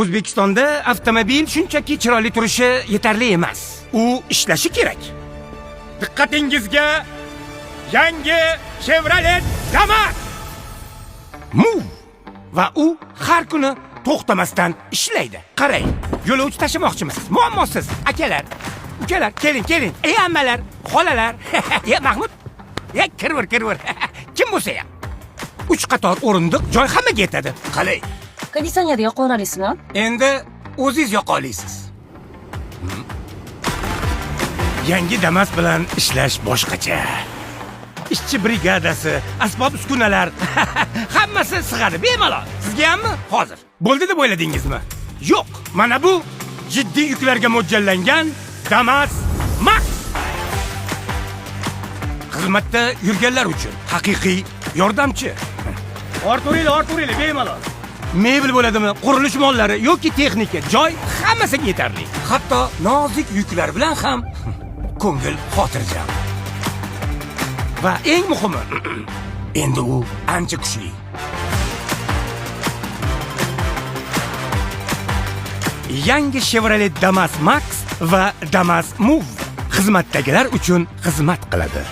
O'zbekistonda avtomobil shunchaki chiroyli turishi yetarli emas. U ishlashi kerak. Diqqatingizga yangi Chevrolet Damas Move va u har kuni to'xtamasdan ishlaydi. Qarang, yo'lovchi tashimoqchimisiz? Muammosiz, akalar, ukalar, keling. Ey ammalar, xolalar. Mahmud, kirvir. Kim bo'lsa ham. 3 qator o'rindiq joy hammaga yetadi. Qalay? Konditsioner yoqa olasizmi? Endi o'zingiz yoqa olasiz. Yangi Damas bilan ishlash boshqacha. Ishchi brigadasi, asbob uskunalar, hammasi sig'adi bemalol. Sizga hammi? Hozir. Bo'ldi deb o'yladingizmi? Yo'q. Mana bu jiddiy yuklarga mo'ljallangan Damas Max. Xizmatda yurganlar uchun haqiqiy yordamchi. Orturinglar bemalol. Mebel bo'ladimi, qurilish mollari yoki texnika, joy hammasiga yetarli. Hatto nozik yuklar bilan ham ko'ngil xotirjam. Va eng muhimi, endi u ancha kuchli. Yangi Chevrolet Damas Max va Damas Move xizmatdagilar uchun xizmat qiladi.